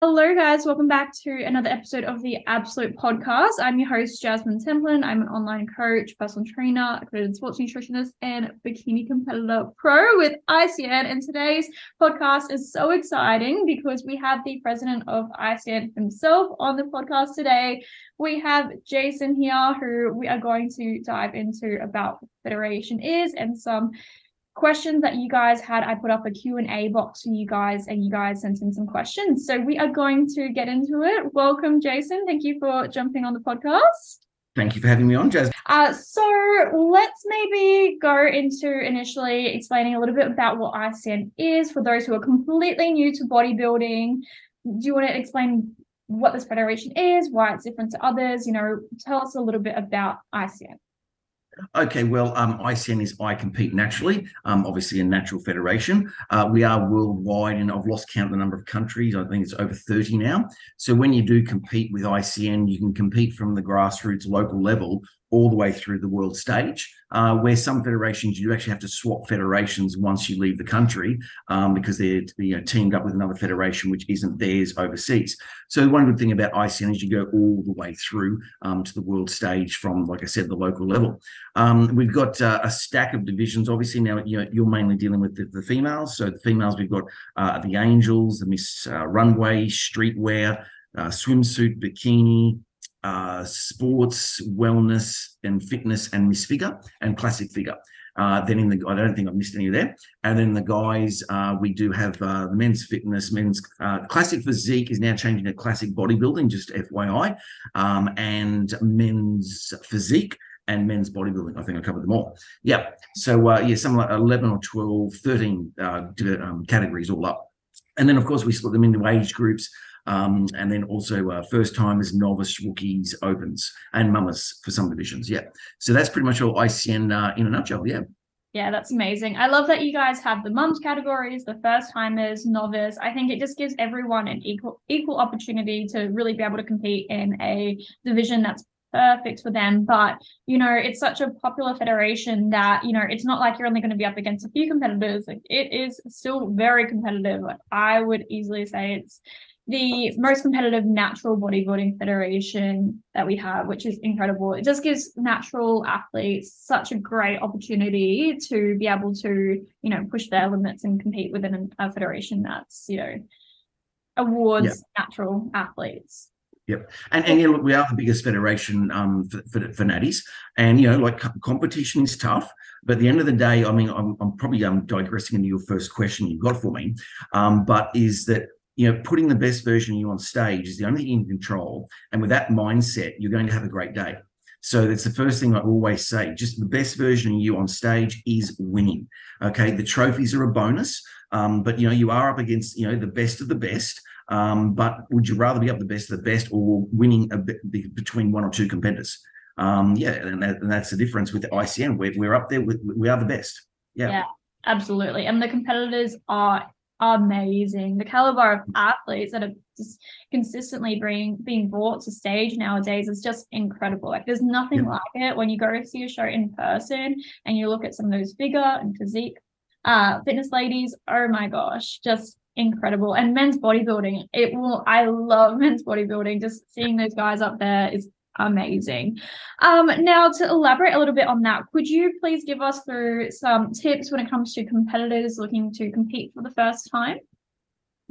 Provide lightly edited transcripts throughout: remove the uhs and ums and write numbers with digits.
Hello, guys. Welcome back to another episode of the Absolute Podcast. I'm your host, Jasmine Templin. I'm an online coach, personal trainer, accredited sports nutritionist, and bikini competitor pro with ICN. And today's podcast is so exciting because we have the president of ICN himself on the podcast today. We have Jason here, who we are going to dive into about what the federation is and some questions that you guys had. I put up a Q&A box for you guys and you guys sent in some questions. So we are going to get into it. Welcome, Jason. Thank you for jumping on the podcast. Thank you for having me on, Jazz. So let's maybe go into initially explaining a little bit about what ICN is for those who are completely new to bodybuilding. Do you want to explain what this federation is, why it's different to others? Tell us a little bit about ICN. Okay, well, ICN is I Compete Naturally, obviously a natural federation. We are worldwide, and I've lost count of the number of countries. I think it's over 30 now. So when you do compete with ICN, you can compete from the grassroots local level all the way through the world stage, where some federations, you actually have to swap federations once you leave the country because they're teamed up with another federation which isn't theirs overseas. So one good thing about ICN is you go all the way through to the world stage from, like I said, the local level. We've got a stack of divisions. Obviously, now you're mainly dealing with the females. So the females, we've got the Angels, the Miss Runway, Streetwear, swimsuit, bikini, sports, wellness and fitness, and Miss Figure and classic figure. Then I don't think I've missed any there. And then the guys, we do have the men's fitness, men's classic physique is now changing to classic bodybuilding, just FYI, and men's physique and men's bodybuilding. I think I covered them all. Yeah. So something like 11 or 12, 13 categories all up. And then, of course, we split them into age groups. And then also first timers, novice, rookies, opens, and mummers for some divisions. Yeah. So that's pretty much all ICN in a nutshell. Yeah. Yeah, that's amazing. I love that you guys have the mums categories, the first timers, novice. I think it just gives everyone an equal opportunity to really be able to compete in a division that's perfect for them. But it's such a popular federation that it's not like you're only going to be up against a few competitors. Like, it is still very competitive. I would easily say it's the most competitive natural bodybuilding federation that we have, which is incredible. It just gives natural athletes such a great opportunity to be able to, push their limits and compete within a federation that's, awards natural athletes. Yep. And look, we are the biggest federation for natties. And, competition is tough. But at the end of the day, I mean, I'm probably digressing into your first question you've got for me, but is that, putting the best version of you on stage is the only thing you can control. And with that mindset, you're going to have a great day. So that's the first thing I always say. Just the best version of you on stage is winning. Okay. The trophies are a bonus. But, you are up against, the best of the best. But would you rather be up the best of the best or winning between one or two competitors? And that's the difference with the ICN. We're up there. We are the best. Yeah, absolutely. And the competitors are amazing. The caliber of athletes that are just consistently being brought to stage nowadays is just incredible. Like, there's nothing like it when you go see a show in person and you look at some of those figure and physique fitness ladies. Oh my gosh, just incredible. And men's bodybuilding, I love men's bodybuilding. Just seeing those guys up there is amazing. Now, to elaborate a little bit on that, could you please give us through some tips when it comes to competitors looking to compete for the first time?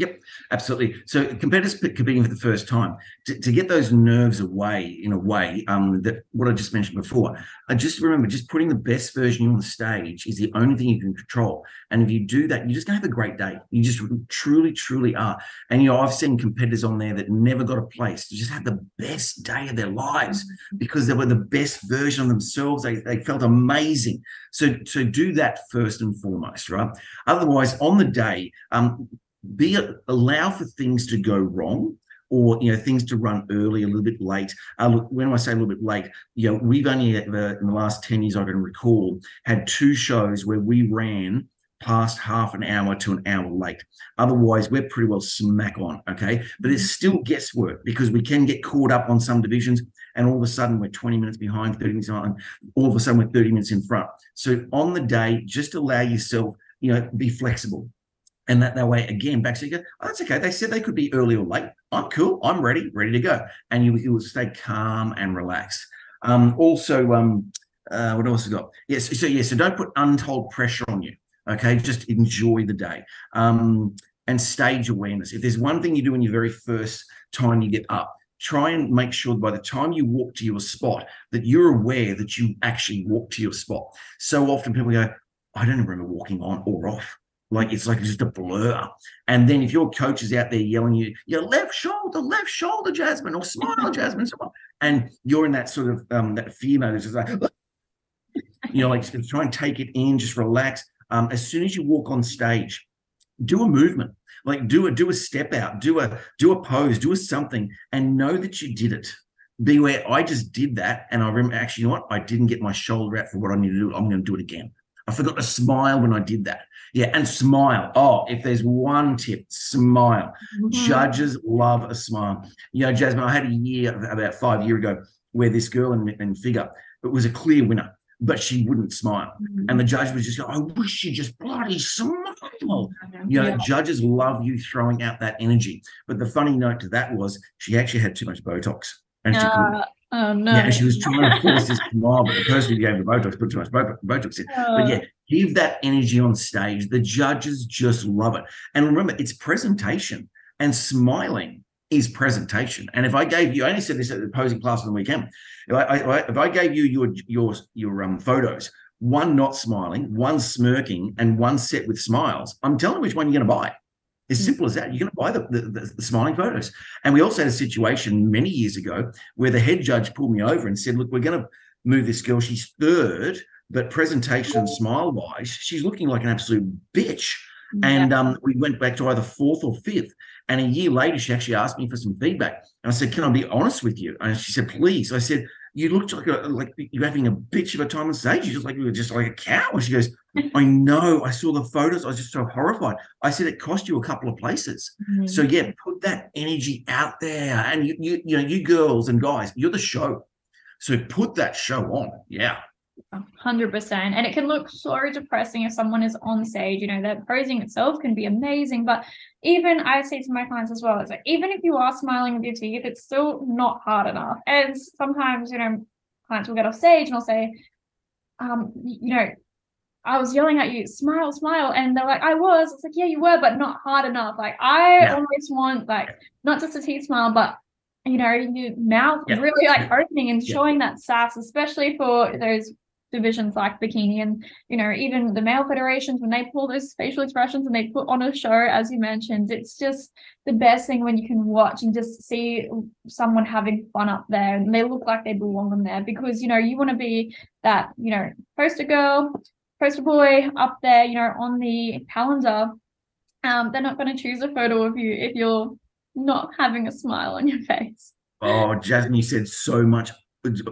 Yep, absolutely. So competitors competing for the first time, to get those nerves away in a way, that what I just mentioned before, just remember, just putting the best version of you on the stage is the only thing you can control. And if you do that, you're just going to have a great day. You just truly, truly are. And, I've seen competitors on there that never got a place to just have the best day of their lives because they were the best version of themselves. They felt amazing. So do that first and foremost, right? Otherwise, on the day, allow for things to go wrong, or things to run early, a little bit late. Look, when I say a little bit late, we've only in the last 10 years I can recall had 2 shows where we ran past half an hour to an hour late. Otherwise, we're pretty well smack on, okay? But it's still guesswork because we can get caught up on some divisions and all of a sudden we're 20 minutes behind, 30 minutes behind, all of a sudden we're 30 minutes in front. So on the day, just allow yourself, be flexible. And that way, again, back so you go, oh, that's okay. They said they could be early or late. I'm cool. I'm ready to go. And you will stay calm and relaxed. Also, what else we got? Yes. So don't put untold pressure on you. Okay. Just enjoy the day. And stage awareness. If there's one thing you do in your very first time you get up, try and make sure by the time you walk to your spot that you're aware that you actually walk to your spot. So often people go, I don't remember walking on or off. Like it's like just a blur. And then if your coach is out there yelling you, your left shoulder, Jasmine, or smile, Jasmine, smile, and you're in that sort of that fear mode, it's just like, like just try and take it in, just relax. As soon as you walk on stage, do a movement, like do a step out, do a pose, do a something, and know that you did it. Be aware, I just did that, and I remember actually, you know what? I didn't get my shoulder out for what I need to do. I'm going to do it again. I forgot to smile when I did that. Yeah, and smile. Oh, if there's one tip, smile. Mm-hmm. Judges love a smile. Jasmine, I had a year about 5 years ago where this girl in figure, it was a clear winner, but she wouldn't smile. Mm-hmm. And the judge was just going, I wish you just bloody smile. Judges love you throwing out that energy. But the funny note to that was she actually had too much Botox and she couldn't. Oh, no. Yeah, and she was trying to force this smile, but the person who gave the Botox put too much Botox in. But yeah, give that energy on stage. The judges just love it. And remember, it's presentation, and smiling is presentation. And if I gave you, I only said this at the posing class on the weekend, if I gave you your photos, one not smiling, one smirking, and one set with smiles, I'm telling you which one you're going to buy. As simple as that. You're going to buy the smiling photos. And we also had a situation many years ago where the head judge pulled me over and said, look, we're going to move this girl. She's third, but presentation and smile-wise, she's looking like an absolute bitch. And we went back to either fourth or fifth. And a year later, she actually asked me for some feedback. And I said, can I be honest with you? And she said, please. I said, you looked like you're having a bitch of a time on stage. You were just like a cow. And she goes, I know. I saw the photos. I was just so horrified. I said, it cost you a couple of places. Mm-hmm. So yeah, put that energy out there. And you girls and guys, you're the show. So put that show on. Yeah. 100%. And it can look so depressing if someone is on stage. That posing itself can be amazing, but even I say to my clients as well, it's like, even if you are smiling with your teeth, it's still not hard enough. And sometimes clients will get off stage and I'll say, I was yelling at you, smile, and they're like, I was. It's like, yeah, you were, but not hard enough. Like I almost want not just a teeth smile, but your mouth really opening and showing that sass, especially for those divisions like bikini and even the male federations, when they pull those facial expressions and they put on a show, as you mentioned, it's just the best thing when you can watch and just see someone having fun up there and they look like they belong in there, because you want to be that poster girl, poster boy up there on the calendar. They're not going to choose a photo of you if you're not having a smile on your face. Oh, Jasmine, you said so much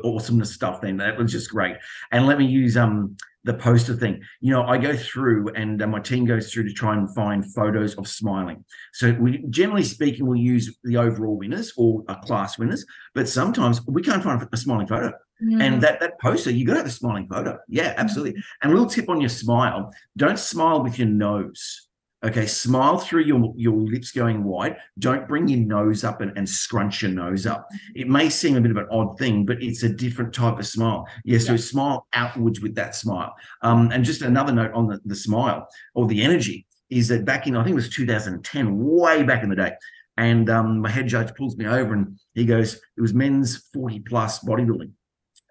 awesomeness stuff then. That was just great. And let me use the poster thing. I go through and my team goes through to try and find photos of smiling. So we, generally speaking, we'll use the overall winners or class winners, but sometimes we can't find a smiling photo. Mm. And that poster, you got to have a smiling photo. Yeah, absolutely. Mm. And a little tip on your smile, don't smile with your nose. Okay, smile through your lips going wide. Don't bring your nose up and scrunch your nose up. It may seem a bit of an odd thing, but it's a different type of smile. Yeah, so smile outwards with that smile. And just another note on the smile or the energy is that back in, I think it was 2010, way back in the day, and my head judge pulls me over and he goes, it was men's 40 plus bodybuilding.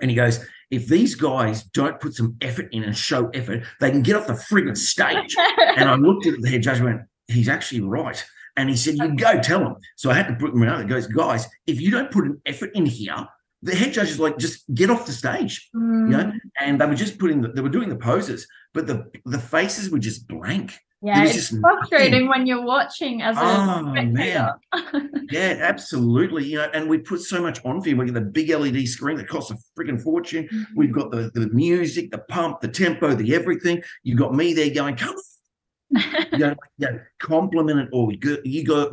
And he goes, if these guys don't put some effort in and show effort, they can get off the friggin' stage. And I looked at the head judge and went, he's actually right. And he said, you go tell him. So I had to put him out. He goes, guys, if you don't put an effort in here, the head judge is like, just get off the stage. And they were just they were doing the poses, but the faces were just blank. Yeah, it's frustrating when you're watching as a spectator. Yeah, absolutely. And we put so much on for you. We get the big LED screen that costs a freaking fortune. Mm-hmm. We've got the music, the pump, the tempo, the everything. You've got me there going, come on. Compliment it all.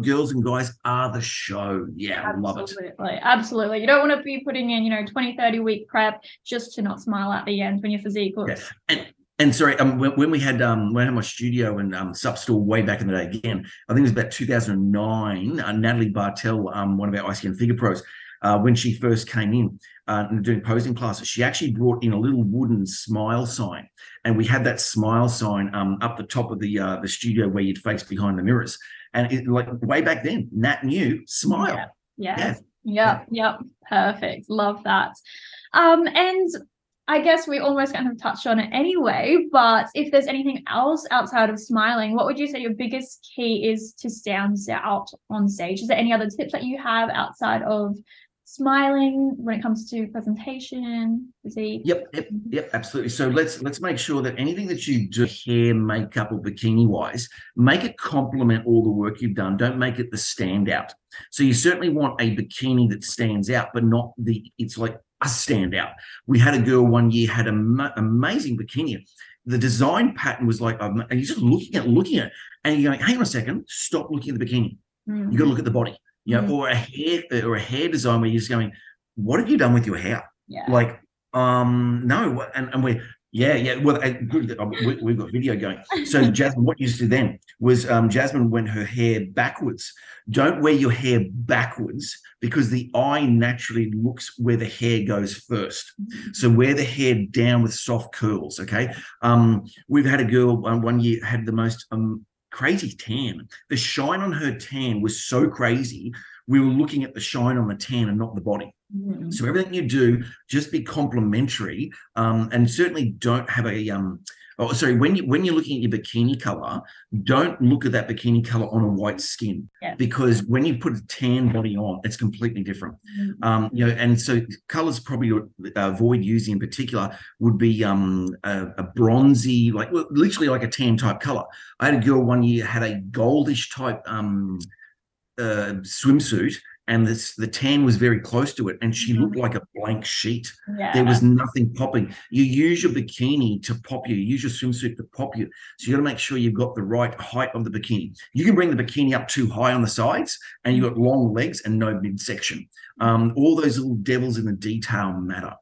Girls and guys are the show. Yeah, I love it. Absolutely. You don't want to be putting in, 20, 30 week prep just to not smile at the end when your physique looks. Yeah. And sorry, when we had my studio and sub store way back in the day, again, I think it was about 2009. Natalie Bartel, one of our ICN figure pros, when she first came in doing posing classes, she actually brought in a little wooden smile sign, and we had that smile sign up the top of the studio where you'd face behind the mirrors, and it, like way back then, Nat knew smile. Yeah. Yep. Perfect. Love that. And I guess we almost kind of touched on it anyway, but if there's anything else outside of smiling, what would you say your biggest key is to stand out on stage? Is there any other tips that you have outside of smiling when it comes to presentation, physique? Yep, absolutely. So let's make sure that anything that you do, hair, makeup, or bikini wise, make it complement all the work you've done. Don't make it the standout. So you certainly want a bikini that stands out, but not it's like a standout. We had a girl one year had an amazing bikini. The design pattern was like, and you're just looking at it, and you're going, hang on a second, stop looking at the bikini. You got to look at the body. You know, or a hair design where you're just going, what have you done with your hair? Like, no, and we're well, we've got video going. So Jasmine, what you used to do then was Jasmine went her hair backwards. Don't wear your hair backwards because the eye naturally looks where the hair goes first. So wear the hair down with soft curls. Okay. We've had a girl one year had the most crazy tan. The shine on her tan was so crazy. We were looking at the shine on the tan and not the body. So everything you do, just be complimentary, and certainly don't have a when you're looking at your bikini color, don't look at that bikini color on a white skin, because when you put a tan body on, it's completely different. You know, and so colors probably avoid using in particular would be a bronzy, like literally like a tan type color. I had a girl one year had a goldish type swimsuit, and the tan was very close to it, and she looked like a blank sheet. There was nothing popping. You use your bikini to pop you. Use your swimsuit to pop you. So you got to make sure you've got the right height of the bikini. You can bring the bikini up too high on the sides, and you've got long legs and no midsection. All those little devils in the detail matter.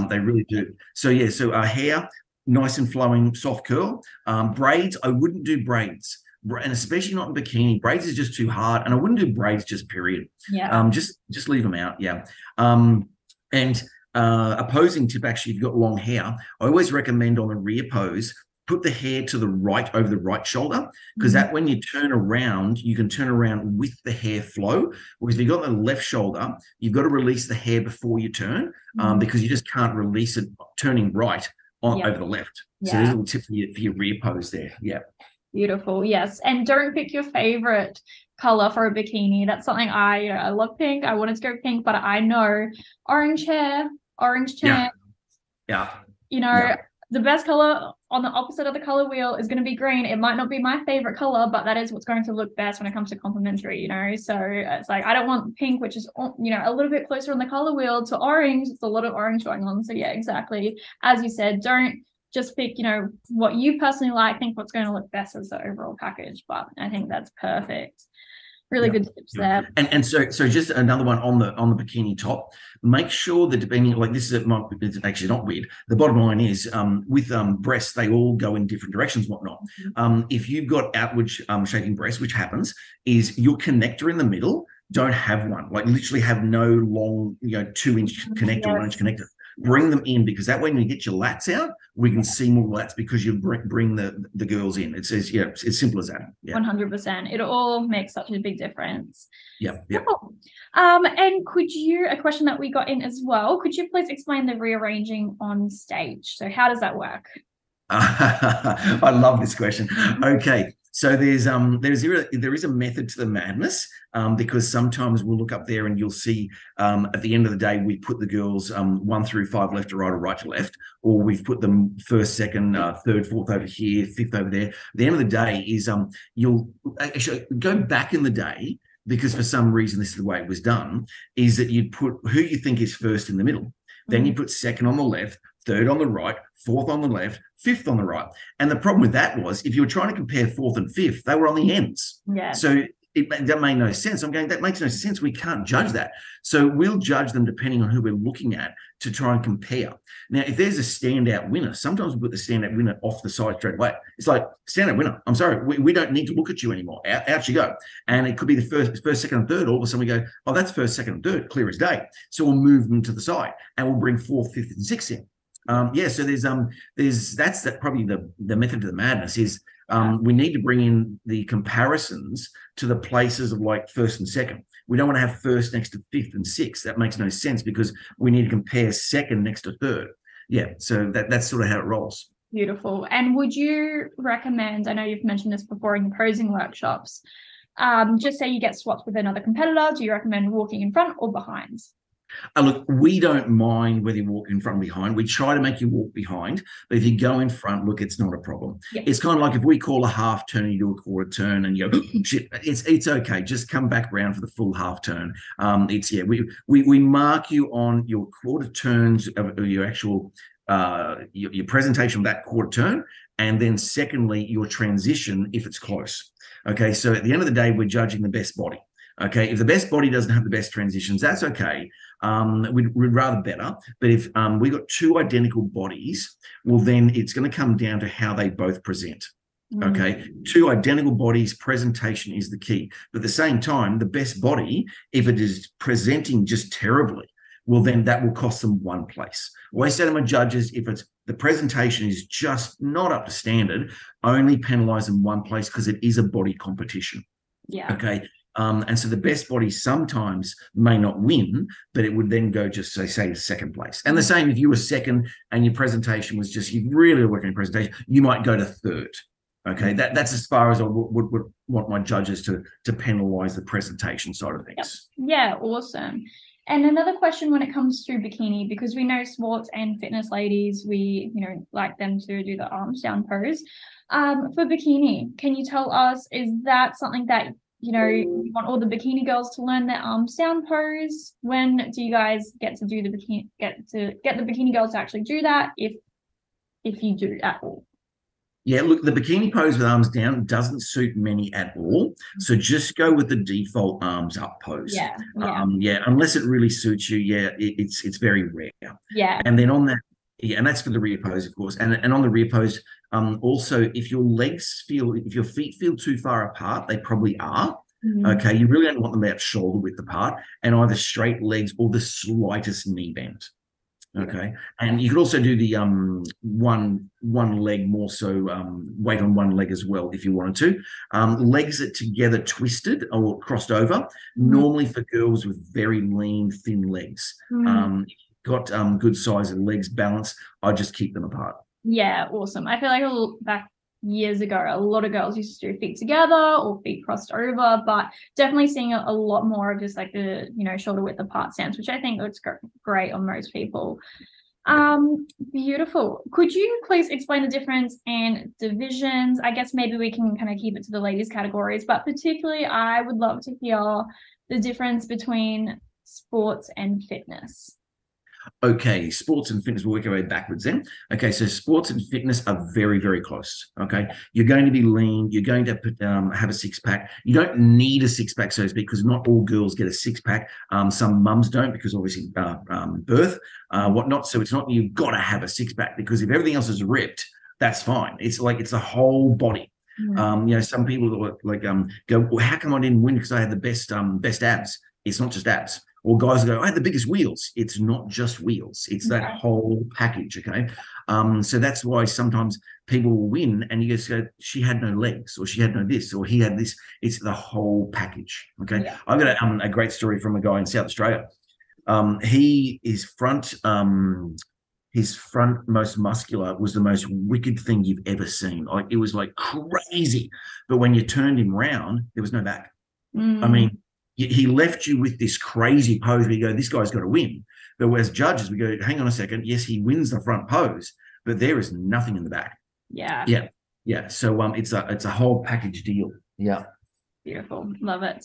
They really do. So yeah, so hair, nice and flowing, soft curl. Braids, I wouldn't do braids. And especially not in bikini. Braids is just too hard, and I wouldn't do braids just period. Just leave them out. And a posing tip, actually, if you've got long hair, I always recommend on a rear pose, put the hair to the right over the right shoulder, because that when you turn around, you can turn around with the hair flow. Whereas if you've got the left shoulder, you've got to release the hair before you turn, because you just can't release it turning right over the left. So there's a little tip for your rear pose there. Beautiful. Yes. And don't pick your favorite color for a bikini. That's something I love pink. I wanted to go pink, but I know orange hair, orange tan. The best color on the opposite of the color wheel is going to be green. It might not be my favorite color, but that is what's going to look best when it comes to complementary, So it's like, I don't want pink, which is, a little bit closer on the color wheel, to orange. It's a lot of orange going on. So yeah, exactly. As you said, don't just pick, what you personally like, think what's going to look best as the overall package. But I think that's perfect. Really good tips there. And so just another one on the bikini top. Make sure that depending, like this is it's actually not weird. The bottom line is with breasts, they all go in different directions, whatnot. If you've got outward shaking breasts, which happens, is your connector in the middle, don't have one. Like literally have no long, 2-inch connector, 1-inch connector. Bring them in, because that way when you get your lats out, we can see more lats, because you bring the girls in. It says, it's as simple as that. 100%. It all makes such a big difference. Cool. And a question that we got in as well, could you please explain the rearranging on stage? So how does that work? I love this question. Okay. So there is a method to the madness, because sometimes we'll look up there and you'll see at the end of the day, we put the girls 1 through 5 left to right or right to left, or we've put them first, second, third, fourth over here, fifth over there. At the end of the day is you'll actually go back in the day, because for some reason this is the way it was done, is that you'd put who you think is first in the middle. Then you put second on the left, third on the right, fourth on the left, fifth on the right. And the problem with that was, if you were trying to compare fourth and fifth, they were on the ends. So that made no sense. I'm going, that makes no sense. We can't judge that. So we'll judge them depending on who we're looking at to try and compare. Now, if there's a standout winner, sometimes we put the standout winner off the side straight away. It's like, standout winner, I'm sorry, we don't need to look at you anymore. Out you go. And it could be the first, second, and third. All of a sudden we go, oh, that's first, second, and third, clear as day. So we'll move them to the side and we'll bring fourth, fifth, and sixth in. So that's probably the method to the madness is we need to bring in the comparisons to the places of like first and second. We don't want to have first next to fifth and sixth. That makes no sense because we need to compare second next to third. Yeah, so that's sort of how it rolls. Beautiful. And would you recommend, I know you've mentioned this before in posing workshops, just say you get swapped with another competitor, do you recommend walking in front or behind? Look, we don't mind whether you walk in front or behind. We try to make you walk behind, but if you go in front, look, it's not a problem. Yep. It's kind of like if we call a half turn and you do a quarter turn and you go, shit, it's okay. Just come back around for the full half turn. We mark you on your quarter turns of your actual your presentation of that quarter turn, and then secondly, your transition if it's close. Okay, so at the end of the day, we're judging the best body. Okay, if the best body doesn't have the best transitions, that's okay. We'd rather better. But if we got two identical bodies, well, then it's going to come down to how they both present. Okay, two identical bodies, presentation is the key. But at the same time, the best body, if it is presenting just terribly, well, then that will cost them one place. I always say to my judges, if it's the presentation is just not up to standard, only penalise them one place because it is a body competition. Yeah. Okay. And so the best body sometimes may not win, but it would then go just say second place. And the same if you were second and your presentation was just, you really working on presentation, you might go to third. Okay, that's as far as I would want my judges to penalise the presentation side of things. Yep. Yeah, awesome. And another question when it comes to bikini, because we know sports and fitness ladies, we like them to do the arms down pose. For bikini, can you tell us, is that something that you want all the bikini girls to learn their arms down pose? When do you guys get to do the bikini, get the bikini girls to actually do that, if you do at all? Yeah, look, the bikini pose with arms down doesn't suit many at all. So just go with the default arms up pose. Yeah. Unless it really suits you, it's very rare. Yeah. And then on that, and that's for the rear pose, of course. And on the rear pose, also, if your feet feel too far apart, they probably are. Okay, you really don't want them about shoulder width apart, and either straight legs or the slightest knee bend. Okay, and you could also do the one leg more so, weight on one leg as well if you wanted to. Legs that together twisted or crossed over, normally for girls with very lean, thin legs. If you've got good size of legs balanced, I just keep them apart. Yeah, awesome. I feel like back years ago, a lot of girls used to do feet together or feet crossed over, but definitely seeing a lot more of just like the shoulder width apart stance, which I think looks great on most people. Beautiful. Could you please explain the difference in divisions? I guess maybe we can kind of keep it to the ladies categories, but particularly I would love to hear the difference between sports and fitness. Okay, sports and fitness, we'll work our way backwards then. Okay, so sports and fitness are very, very close. Okay, you're going to be lean. You're going to have a six-pack. You don't need a six-pack, so to speak, because not all girls get a six-pack. Some mums don't because obviously birth, whatnot. So it's not you've got to have a six-pack, because if everything else is ripped, that's fine. It's like it's the whole body. Some people go, well, how come I didn't win because I had the best abs? It's not just abs. Or guys go, I had the biggest wheels. It's not just wheels. It's that whole package, okay? So that's why sometimes people will win and you just go, she had no legs, or she had no this, or he had this. It's the whole package, okay? Yeah. I've got a great story from a guy in South Australia. His front most muscular was the most wicked thing you've ever seen. Like, it was like crazy. But when you turned him round, there was no back. I mean, he left you with this crazy pose where you go, this guy's got to win. But as judges, we go, hang on a second. Yes, he wins the front pose, but there is nothing in the back. Yeah. So it's a whole package deal. Yeah. Beautiful. Love it.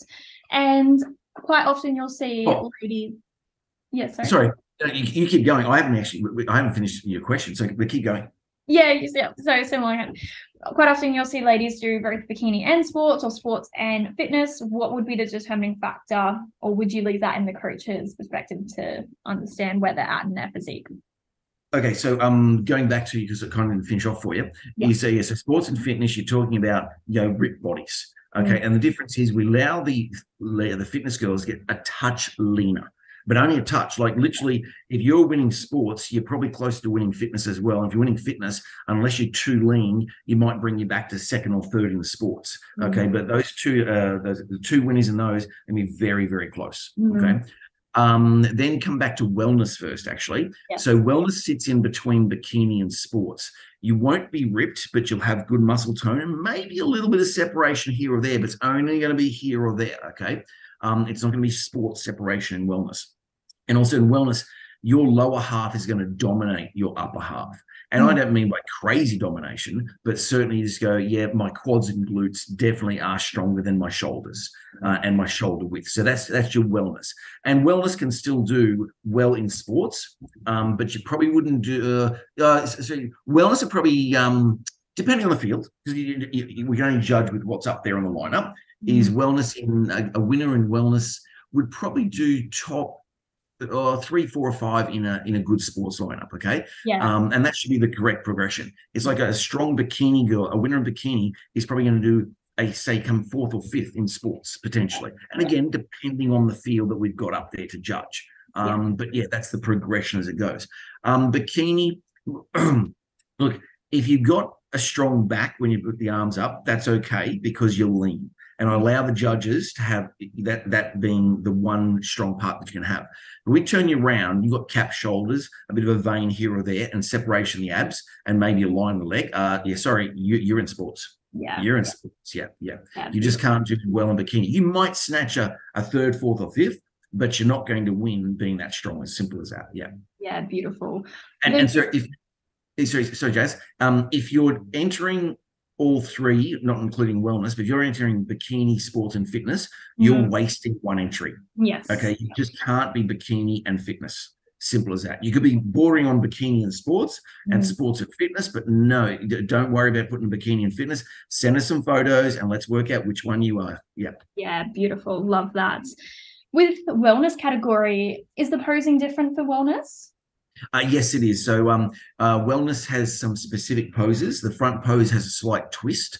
And quite often you'll see ladies. Yeah, sorry. You keep going. I haven't finished your question, so we keep going. Yeah, so similar. Quite often you'll see ladies do both bikini and sports or sports and fitness. What would be the determining factor, or would you leave that in the coach's perspective to understand where they're at in their physique? Okay, so going back to you because it kind of finish off for you. Yeah. You say yes, so sports and fitness. You're talking about ripped bodies. Okay, and the difference is we allow the fitness girls get a touch leaner, but only a touch. Like literally, if you're winning sports, you're probably close to winning fitness as well. If you're winning fitness, unless you're too lean, you might bring you back to second or third in the sports. Okay, but those two, the two winners in those, can be very, very close. Okay. Then come back to wellness first, actually. Yes. So wellness sits in between bikini and sports. You won't be ripped, but you'll have good muscle tone and maybe a little bit of separation here or there, but it's only going to be here or there, okay? It's not going to be sports separation in wellness. And also in wellness, your lower half is going to dominate your upper half. And I don't mean by crazy domination, but certainly just go, yeah, my quads and glutes definitely are stronger than my shoulders and my shoulder width. So that's your wellness. And wellness can still do well in sports, but you probably wouldn't do so wellness are probably depending on the field, because we can only judge with what's up there on the lineup. Is wellness in a winner in wellness would probably do top 3, 4, or 5 in a good sports lineup, okay? Yeah. And that should be the correct progression. It's like a strong bikini girl, a winner in bikini is probably going to do say come 4th or 5th in sports potentially. And again, depending on the field that we've got up there to judge. But yeah, that's the progression as it goes. Bikini, look, if you've got a strong back when you put the arms up, that's okay because you're lean. And I allow the judges to have that being the one strong part that you can have. But we turn you around, you've got cap shoulders, a bit of a vein here or there, and separation in the abs, and maybe align the leg. You're in sports. Yeah. You're in sports. Yeah. You just can't do well in bikini. You might snatch a 3rd, 4th, or 5th, but you're not going to win being that strong. As simple as that. Yeah. Yeah, beautiful. And so sorry, Jazz, if you're entering all 3, not including wellness, but if you're entering bikini, sports, and fitness, you're wasting one entry. Yes. Okay. You just can't be bikini and fitness. Simple as that. You could be bordering on bikini and sports and sports and fitness, but no, don't worry about putting bikini and fitness. Send us some photos and let's work out which one you are. Yeah. Yeah, beautiful. Love that. With wellness category, is the posing different for wellness? Yes, it is. So wellness has some specific poses. The front pose has a slight twist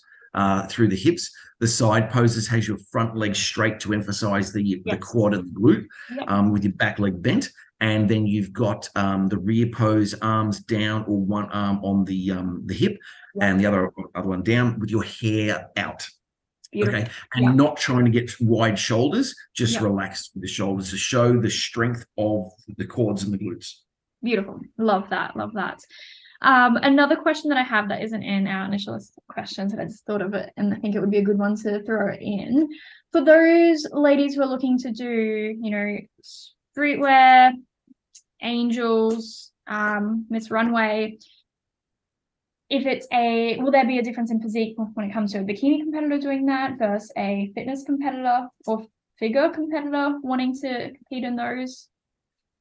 through the hips. The side poses has your front leg straight to emphasize the quad and the glute with your back leg bent. And then you've got the rear pose, arms down or one arm on the hip and the other one down with your hair out. Beautiful. Okay. And not trying to get wide shoulders, just relax with the shoulders to show the strength of the quads and the glutes. Beautiful. Love that. Another question that I have that isn't in our initial list of questions, but I just thought of it and I think it would be a good one to throw in. For those ladies who are looking to do, streetwear, angels, Miss Runway, will there be a difference in physique when it comes to a bikini competitor doing that versus a fitness competitor or figure competitor wanting to compete in those?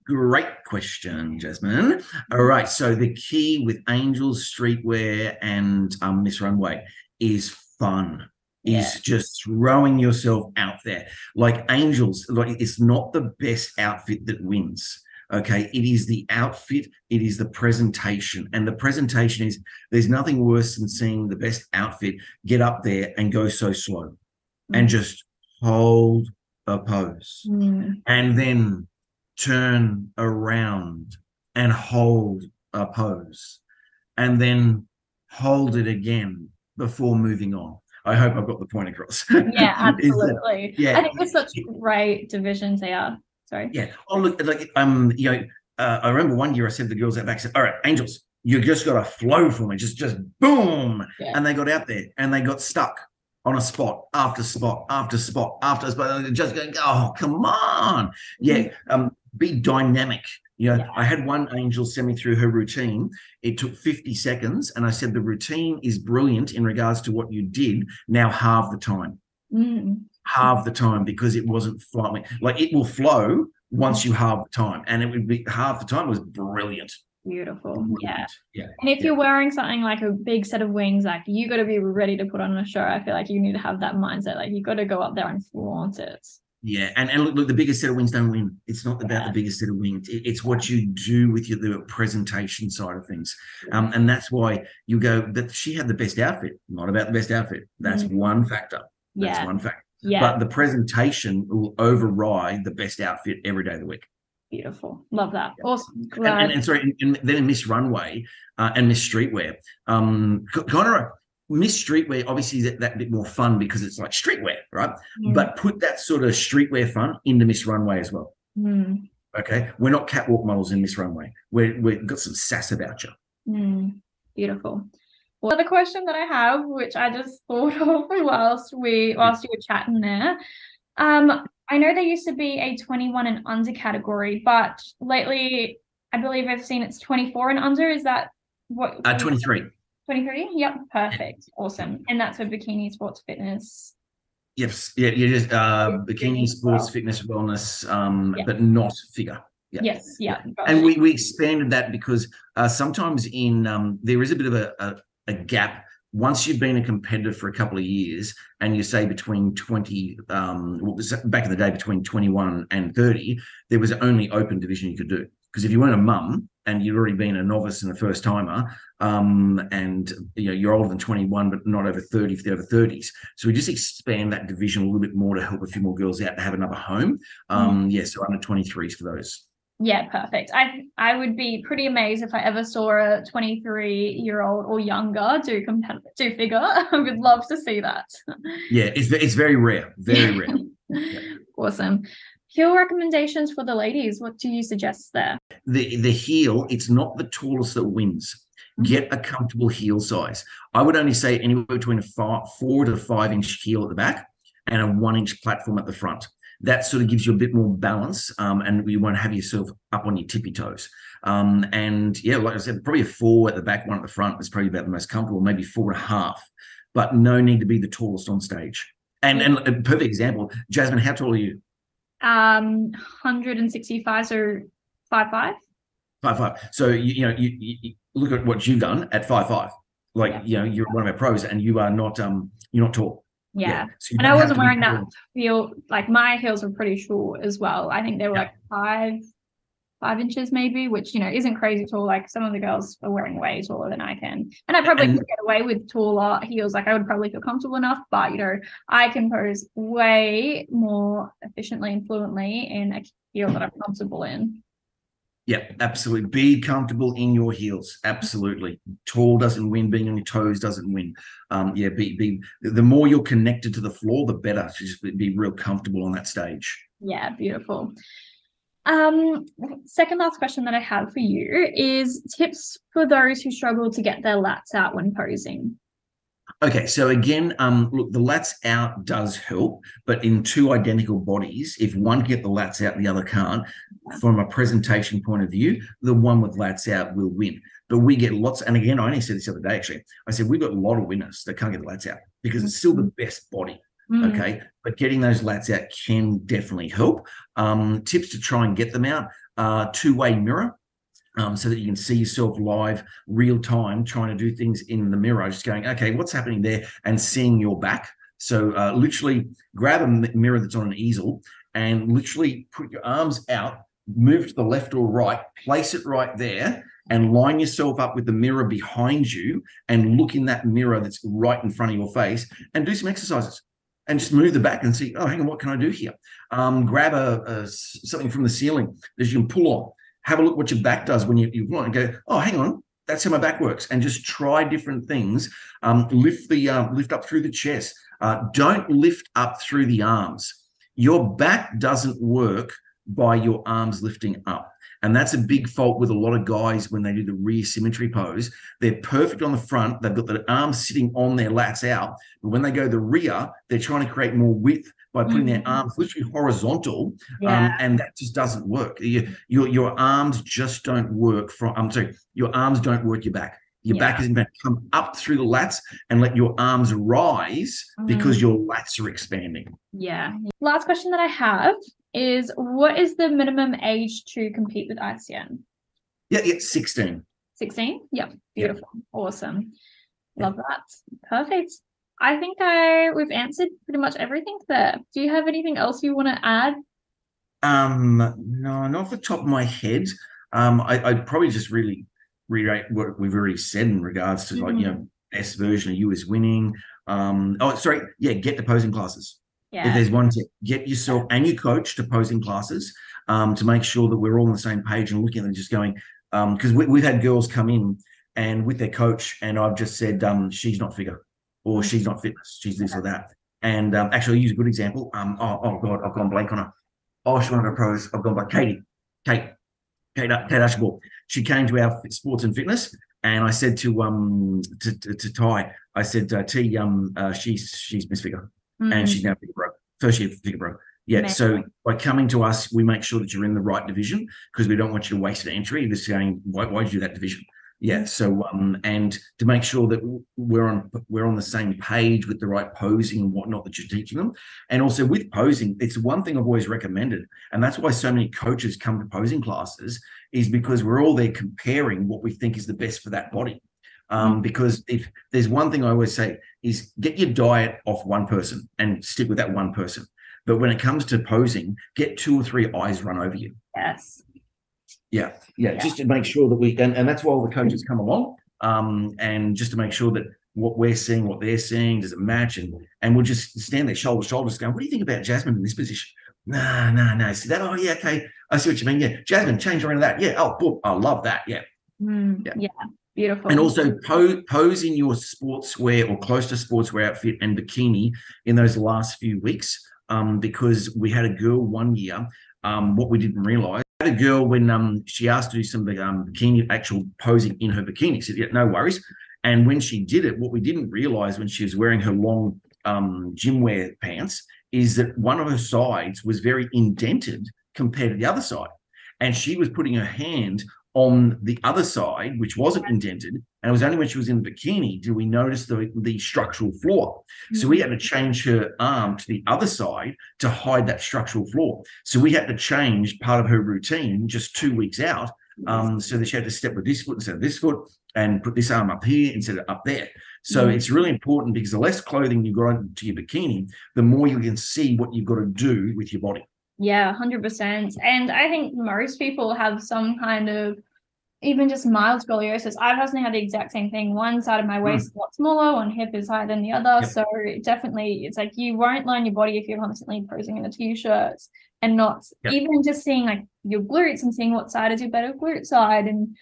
Great question, Jasmine. All right. So the key with angels, streetwear, and Miss Runway is fun. Is just throwing yourself out there. Like angels, like it's not the best outfit that wins. Okay. It is the outfit. It is the presentation. And the presentation is, there's nothing worse than seeing the best outfit get up there and go so slow and just hold a pose and then turn around and hold a pose and then hold it again before moving on. I hope I've got the point across. Yeah, absolutely. I think there's such great divisions there. Sorry. Yeah. Oh, look, like I remember one year I said to the girls out back, said, all right, angels, you just got to flow for me. Just boom. Yeah. And they got out there and they got stuck on a spot after spot after spot after spot. And just going, oh, come on. Yeah. Be dynamic. I had one angel send me through her routine. It took 50 seconds. And I said, the routine is brilliant in regards to what you did. Now halve the time. Halve the time, because it wasn't flowing. Like it will flow once you halve the time. And it would be half the time was brilliant. Beautiful. Yeah. Yeah. And if you're wearing something like a big set of wings, like you got to be ready to put on a show. I feel like you need to have that mindset. Like you got to go up there and flaunt it. Yeah, and look, the biggest set of wings don't win. It's not about the biggest set of wings. It's what you do with the presentation side of things, and that's why you go that she had the best outfit. Not about the best outfit. That's one factor. That's one factor. Yeah. But the presentation will override the best outfit every day of the week. Beautiful. Love that. Awesome. And sorry, and then in Miss Runway and Miss Streetwear, kind of. Miss Streetwear obviously is that bit more fun because it's like streetwear, right? But put that sort of streetwear fun into Miss Runway as well. Okay, we're not catwalk models in Miss Runway. We've got some sass about you. Beautiful. Well, the question that I have, which I just thought of whilst you were chatting there, I know there used to be a 21 and under category, but lately I believe I've seen it's 24 and under. Is that what? 23. 23? Yep, perfect. Awesome. And that's for bikini, sports, fitness. Yes, yeah, just bikini, sports, fitness, wellness, but not figure. Yeah. Yes, yeah. And we expanded that because sometimes there is a bit of a gap. Once you've been a competitor for a couple of years and you say between 20, back in the day between 21 and 30, there was only open division you could do. Because if you weren't a mum and you'd already been a novice and a first timer, and you're older than 21 but not over 30 if they're over 30s, so we just expand that division a little bit more to help a few more girls out to have another home. So under 23s for those. Yeah, perfect. I would be pretty amazed if I ever saw a 23-year-old or younger do figure. I would love to see that. Yeah, it's very rare, very rare. Yeah. Awesome. Heel recommendations for the ladies. What do you suggest there? The heel, it's not the tallest that wins. Get a comfortable heel size. I would only say anywhere between a 4 to 5 inch heel at the back and a 1 inch platform at the front. That sort of gives you a bit more balance, and you won't have yourself up on your tippy toes. And yeah, like I said, probably a 4 at the back, 1 at the front is probably about the most comfortable, maybe 4.5, but no need to be the tallest on stage. And a perfect example, Jasmine, how tall are you? 165, so 5'5". 5'5". So you look at what you've done at 5'5". Like you're one of our pros, and you are not you're not tall. Yeah. So and I wasn't wearing that heel. Like my heels were pretty short as well. I think they were like 5 inches maybe, which isn't crazy tall. Like some of the girls are wearing way taller than I can, and I probably could get away with taller heels. Like I would probably feel comfortable enough, but I can pose way more efficiently and fluently in a heel that I'm comfortable in. Yeah, absolutely. Be comfortable in your heels. Absolutely. Tall doesn't win. Being on your toes doesn't win. Be the more you're connected to the floor, the better. Just be real comfortable on that stage. Yeah, beautiful. Second last question that I have for you is tips for those who struggle to get their lats out when posing. Okay, so again, look, the lats out does help, but in two identical bodies, if one can get the lats out and the other can't, from a presentation point of view, the one with lats out will win. But we get lots, and again, I only said this the other day, actually. I said we've got a lot of winners that can't get the lats out because it's still the best body. Okay, but getting those lats out can definitely help. Tips to try and get them out: two-way mirror. So that you can see yourself live, real time, trying to do things in the mirror, just going, okay, what's happening there, and seeing your back. So literally grab a mirror that's on an easel and literally put your arms out, move to the left or right, place it right there, and line yourself up with the mirror behind you and look in that mirror that's right in front of your face and do some exercises. And just move the back and see, oh, hang on, what can I do here? Grab something from the ceiling that you can pull on. Have a look what your back does when you want to go, oh, hang on, that's how my back works. And just try different things. Lift up through the chest. Don't lift up through the arms. Your back doesn't work by your arms lifting up. And that's a big fault with a lot of guys when they do the rear symmetry pose. They're perfect on the front. They've got the arms sitting on their lats out. But when they go the rear, they're trying to create more width by putting their arms literally horizontal. And that just doesn't work. Your arms just don't work your arms don't work your back. Your back isn't going to come up through the lats and let your arms rise because your lats are expanding. Yeah. Last question that I have is, what is the minimum age to compete with ICN? Yeah, 16. 16? Yep. Yeah. Beautiful. Awesome. Love that. Perfect. I think we've answered pretty much everything there. Do you have anything else you want to add? No, not off the top of my head. I'd probably just really reiterate what we've already said in regards to like, best version of you is winning. Get to posing classes. If Yeah. there's one tip, get yourself and your coach to posing classes to make sure that we're all on the same page and looking at them just going, because we've had girls come in and with their coach, and I've just said, she's not figure or she's not fitness, she's this or that. And actually, I'll use a good example. Oh God, I've gone blank on her. Oh, she's one of our pros. I've gone by Kate Archibald. She came to our sports and fitness, and I said to Ty, I said, T, she's Miss Figure, and she's now Figure Pro, first year Figure Pro. Yeah. Amazing. So by coming to us, we make sure that you're in the right division because we don't want you to waste an entry. You're just saying, why did you do that division? Yeah. So and to make sure that we're on the same page with the right posing and whatnot that you're teaching them. And also with posing, it's one thing I've always recommended, and that's why so many coaches come to posing classes, is because we're all there comparing what we think is the best for that body. Because if there's one thing I always say is get your diet off one person and stick with that one person. But when it comes to posing, get 2 or 3 eyes run over you. Yes. Yeah, just to make sure that we, and that's why all the coaches come along, and just to make sure that what we're seeing, what they're seeing, does it match? And we'll just stand there shoulder to shoulder going, what do you think about Jasmine in this position? No. See that? Oh, yeah, okay. I see what you mean. Yeah, Jasmine, change around to that. Yeah, oh, boom, I love that. Yeah. Yeah, beautiful. And also pose in your sportswear or close to sportswear outfit and bikini in those last few weeks, because we had a girl one year, what we didn't realize, a girl when she asked to do some bikini actual posing in her bikini. She said, yeah, no worries. And when she did it, what we didn't realize when she was wearing her long gym wear pants is that one of her sides was very indented compared to the other side. And she was putting her hand on the other side, which wasn't indented. And it was only when she was in the bikini did we notice the structural flaw. So we had to change her arm to the other side to hide that structural flaw. So we had to change part of her routine just 2 weeks out. So that she had to step with this foot instead of this foot and put this arm up here instead of up there. So it's really important because the less clothing you got into your bikini, the more you can see what you've got to do with your body. Yeah, 100%. And I think most people have some kind of even just mild scoliosis. I personally had the exact same thing. One side of my waist is a lot smaller, one hip is higher than the other. So definitely, it's like you won't learn your body if you're constantly posing in the t-shirts and not even just seeing like your glutes and seeing what side is your better glute side and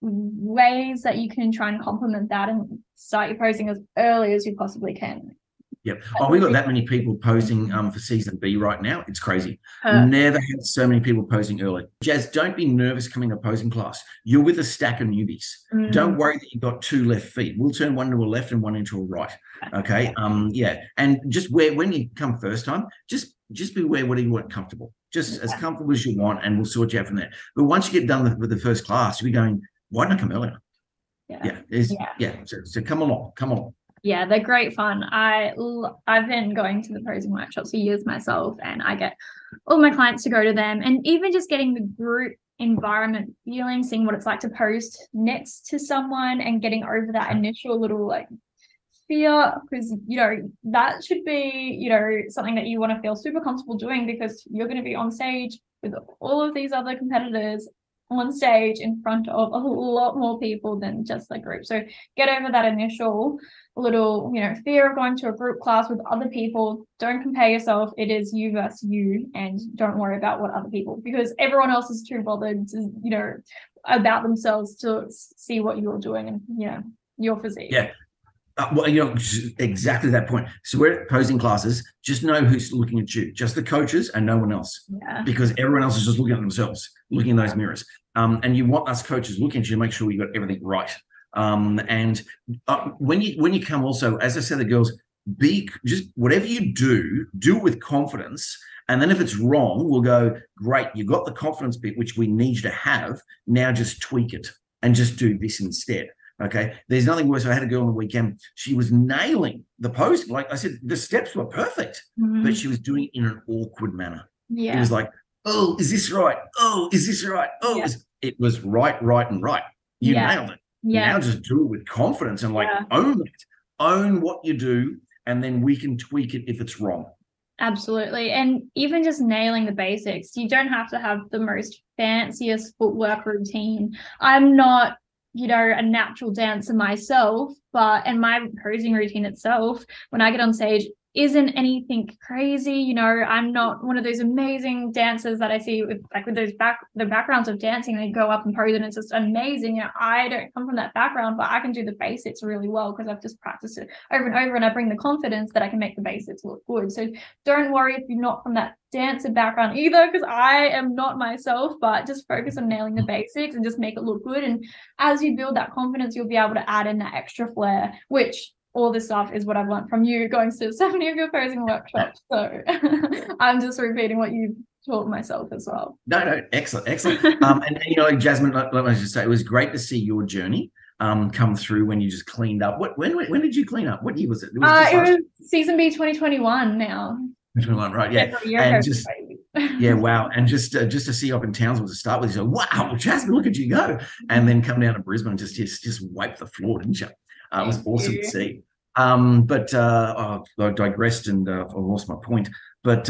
ways that you can try and complement that and start your posing as early as you possibly can. Yep. Oh, we've got that many people posing for season B right now. It's crazy. Never had so many people posing early. Jazz, don't be nervous coming to posing class. You're with a stack of newbies. Don't worry that you've got 2 left feet. We'll turn one to a left and one into a right. Okay. And just when you come first time, just beware whatever you want comfortable. Just as comfortable as you want, and we'll sort you out from there. But once you get done with the first class, you'll be going, why didn't I come earlier? So come along. Yeah, they're great fun. I've been going to the posing workshops for years myself, and I get all my clients to go to them, and even just getting the group environment feeling, seeing what it's like to pose next to someone and getting over that initial little like fear, because that should be something that you want to feel super comfortable doing, because you're going to be on stage with all of these other competitors on stage in front of a lot more people than just the group. So get over that initial little fear of going to a group class with other people. Don't compare yourself. It is you versus you, and don't worry about what other people, because everyone else is too bothered to about themselves to see what you're doing and your physique. Exactly that point. So we're at posing classes. Just know who's looking at you. Just the coaches and no one else. Because everyone else is just looking at themselves, looking in those mirrors. And you want us coaches looking at you to make sure you got everything right. And when you come, also, as I said, the girls, just whatever you do it with confidence. And then if it's wrong, we'll go, great, you got the confidence bit, which we need you to have. Now just tweak it and just do this instead. Okay, there's nothing worse. I had a girl on the weekend. She was nailing the pose. Like I said, the steps were perfect, but she was doing it in an awkward manner. It was like, oh, is this right? Oh, is this right? Oh, it was right, and right. You nailed it. Yeah. Now just do it with confidence and like Yeah. own it. Own what you do, and then we can tweak it if it's wrong. Absolutely. And even just nailing the basics, you don't have to have the most fanciest footwork routine. I'm not, a natural dancer myself, and my posing routine itself, when I get on stage, isn't anything crazy. I'm not one of those amazing dancers that I see with those the backgrounds of dancing. They go up and pose and it's just amazing. I don't come from that background, but I can do the basics really well because I've just practiced it over and over, and I bring the confidence that I can make the basics look good. So don't worry if you're not from that dancer background either, because I am not myself, but just focus on nailing the basics and just make it look good. And as you build that confidence, you'll be able to add in that extra flair, which all this stuff is what I've learned from you going to so many of your posing workshops. So I'm just repeating what you taught myself as well. No, excellent. And Jasmine, let me just say, it was great to see your journey come through when you just cleaned up. When did you clean up? What year was it? It was season B 2021 now. 2021, right? Yeah, and just wow, and just to see you up in Townsville to start with, you go, wow, Jasmine, look at you go, and then come down to Brisbane and just wipe the floor, didn't you? It was awesome to see. But I digressed and I lost my point. But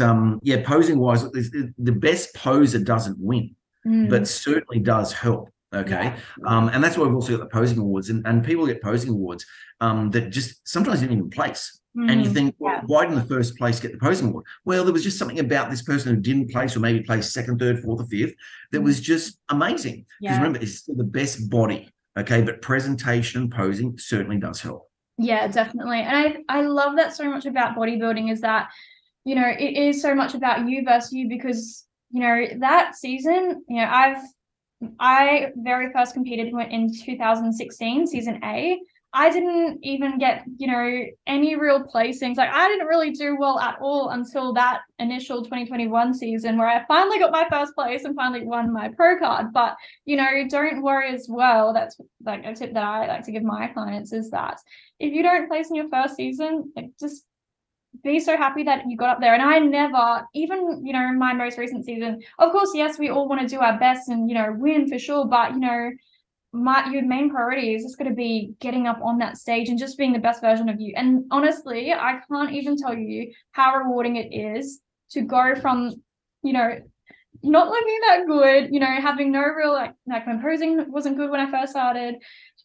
posing wise, the best poser doesn't win, but certainly does help. Okay. And that's why we've also got the posing awards, and people get posing awards that just sometimes didn't even place. And you think, well, why didn't the first place get the posing award? Well, there was just something about this person who didn't place, or maybe placed second, third, fourth, or fifth, that was just amazing. Because remember, it's still the best body. Okay, but presentation and posing certainly does help. Yeah, definitely. And I love that so much about bodybuilding, is that, it is so much about you versus you, because, that season, I very first competed in 2016, season A. I didn't even get, any real placings. Like, I didn't really do well at all until that initial 2021 season, where I finally got my first place and finally won my pro card. But, don't worry as well. That's like a tip that I like to give my clients, is that if you don't place in your first season, just be so happy that you got up there. And I never, even, my most recent season, of course, yes, we all want to do our best and, win for sure. But, your main priority is just going to be getting up on that stage and just being the best version of you. And honestly, I can't even tell you how rewarding it is to go from, not looking that good, having no real, like my posing wasn't good when I first started,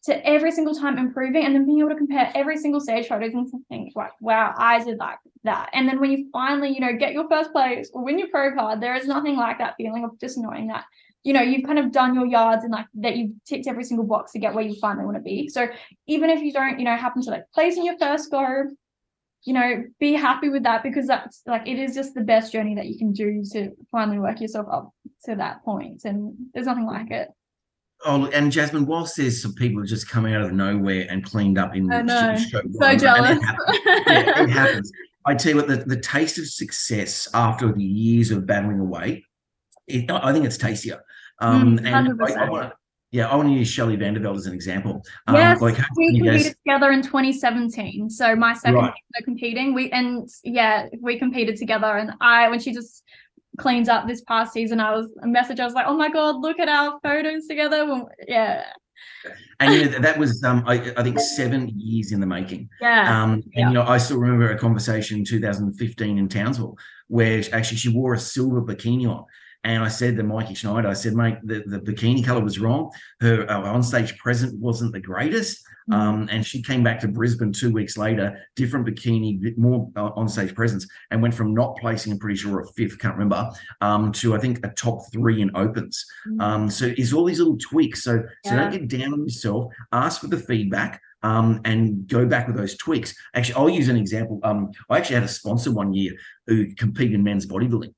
to every single time improving, and then being able to compare every single stage photos and think, like, wow, I did like that. And then when you finally, get your first place or win your pro card, there is nothing like that feeling of just knowing that, you've kind of done your yards and like that you've ticked every single box to get where you finally want to be. So even if you don't, happen to like place in your first go, be happy with that, because that's like, it is just the best journey that you can do to finally work yourself up to that point. And there's nothing like it. Oh, and Jasmine, whilst there's some people who just come out of nowhere and cleaned up in the show, so jealous. It happens. I tell you what, the taste of success after the years of battling away, I think it's tastier. And I want to use Shelley Vanderveld as an example. Yes, we competed together in 2017. So my second year competing, we competed together. And when she just cleans up this past season, I was like, oh my God, look at our photos together. Yeah. And that was I think 7 years in the making. Yeah. I still remember a conversation in 2015 in Townsville where actually she wore a silver bikini on. And I said to Mikey Schneider, I said, mate, the bikini color was wrong. Her onstage present wasn't the greatest. And she came back to Brisbane 2 weeks later, different bikini, more onstage presence, and went from not placing, I'm pretty sure, a fifth, can't remember, to I think a top 3 in opens. So it's all these little tweaks. So don't get down on yourself. Ask for the feedback. And go back with those tweaks. Actually, I'll use an example. I actually had a sponsor one year who competed in men's bodybuilding.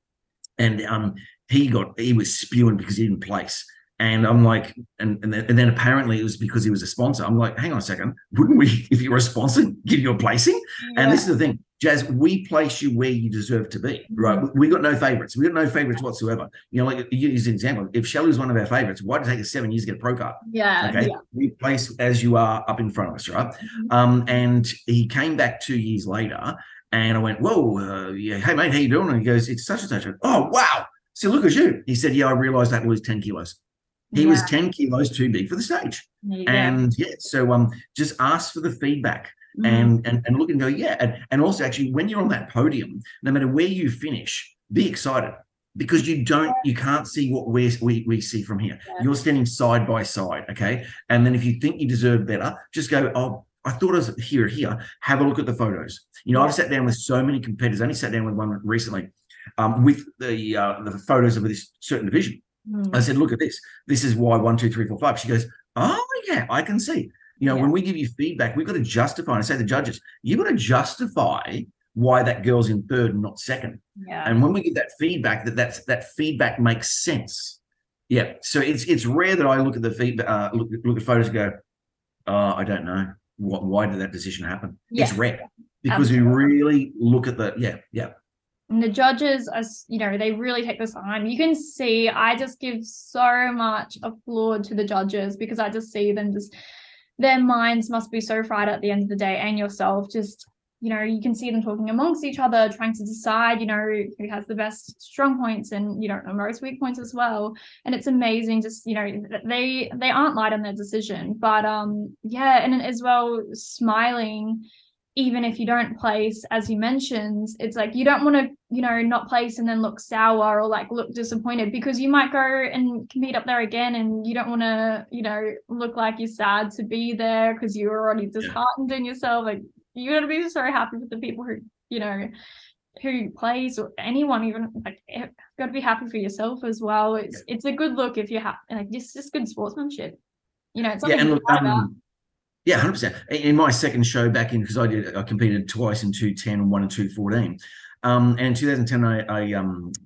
And he was spewing because he didn't place. And I'm like, and then apparently it was because he was a sponsor. I'm like, hang on a second, wouldn't we, if you were a sponsor, give you a placing? Yeah. And this is the thing, Jazz, we place you where you deserve to be, right? We got no favorites. We got no favorites whatsoever. Like you use an example. If Shelley was one of our favorites, why did it take us 7 years to get a pro card? Yeah. Okay. Yeah. We place as you are up in front of us, right? And he came back 2 years later. And I went, whoa, hey, mate, how you doing? And he goes, it's such and such. Oh, wow. So look at you. He said, yeah, I realized I had to lose 10 kilos. He Yeah. was 10 kilos too big for the stage. There you go. And yeah, so just ask for the feedback Mm. and look and go, yeah. And also actually when you're on that podium, no matter where you finish, be excited because you can't see what we see from here. Yeah. You're standing side by side, okay? And then if you think you deserve better, just go, oh, I thought I was here. Have a look at the photos. You know, I've sat down with so many competitors. I only sat down with one recently with the photos of this certain division. I said, look at this. This is why 1, 2, 3, 4, 5. She goes, oh yeah, I can see. You know, when we give you feedback, we've got to justify. And I say to the judges, you've got to justify why that girl's in third and not second. Yeah. And when we give that feedback, that feedback makes sense. Yeah. So it's rare that I look at the feedback, look at photos and go, oh, I don't know. Why did that decision happen? Yeah. It's rare because we really look at the And the judges are, you know, they really take this time. You can see, I just give so much applaud to the judges because I just see them their minds must be so fried at the end of the day, and yourself just, you know, you can see them talking amongst each other, trying to decide, you know, who has the best strong points and, you know, most weak points as well. And it's amazing, just, you know, they aren't light on their decision, but yeah, and as well, smiling. Even if you don't place, as you mentioned, it's like you don't want to, you know, not place and then look sour or like look disappointed, because you might go and compete up there again and you don't want to, you know, look like you're sad to be there because you're already disheartened in yourself. Like, you got to be so happy with the people who, you know, who plays, or anyone, even like, got to be happy for yourself as well. It's a good look if you have like just good sportsmanship. You know, it's something and look, about. Yeah, 100%. In my second show back in, because I competed twice in 210 and 1 in 214. And in 2010, I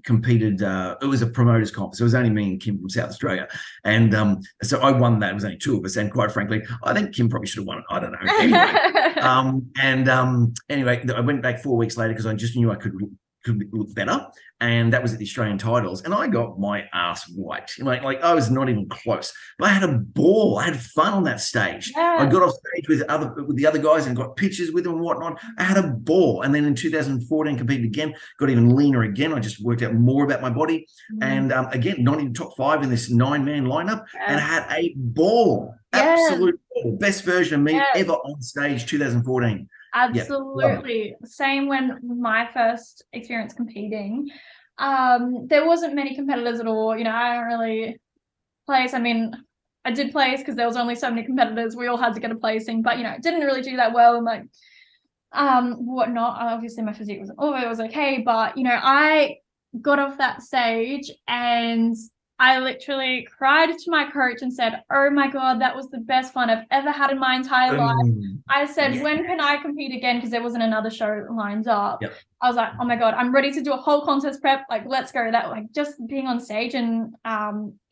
competed. It was a promoters conference. It was only me and Kim from South Australia, and so I won that. It was only 2 of us, and quite frankly, I think Kim probably should have won it. I don't know. Anyway, anyway, I went back 4 weeks later because I just knew I could look better, and that was at the Australian titles, and I got my ass wiped. Like I was not even close, but I had a ball. I had fun on that stage. I got off stage with the other guys and got pictures with them and whatnot. I had a ball, and then in 2014 competed again, got even leaner again. I just worked out more about my body, and again, not in top 5 in this 9-man lineup, and I had a ball. Absolute ball. Best version of me ever on stage, 2014. Absolutely. Same when my first experience competing. There wasn't many competitors at all. You know, I don't really place. I mean, I did place because there was only so many competitors. We all had to get a placing, but you know, didn't really do that well and like whatnot. Obviously my physique wasn't all, it was okay, but you know, I got off that stage and I literally cried to my coach and said, oh my God, that was the best fun I've ever had in my entire life. I said, when can I compete again? Because there wasn't another show lined up. I was like, oh my God, I'm ready to do a whole contest prep. Like, let's go. That, like, just being on stage. And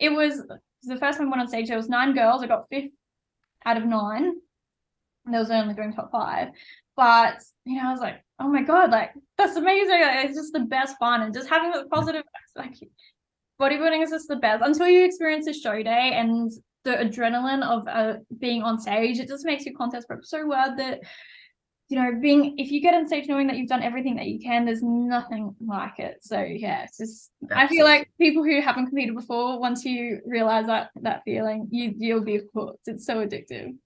it was the first time I went on stage, there was 9 girls. I got 5th out of 9. And there was only doing top 5. But, you know, I was like, oh my God, like, that's amazing. Like, it's just the best fun. And just having the positive, like, bodybuilding is just the best until you experience a show day and the adrenaline of being on stage. It just makes your contest prep so worth it. You know, if you get on stage knowing that you've done everything that you can, there's nothing like it. So yeah, it's just, I feel like people who haven't competed before, once you realize that feeling, you'll be hooked. It's so addictive.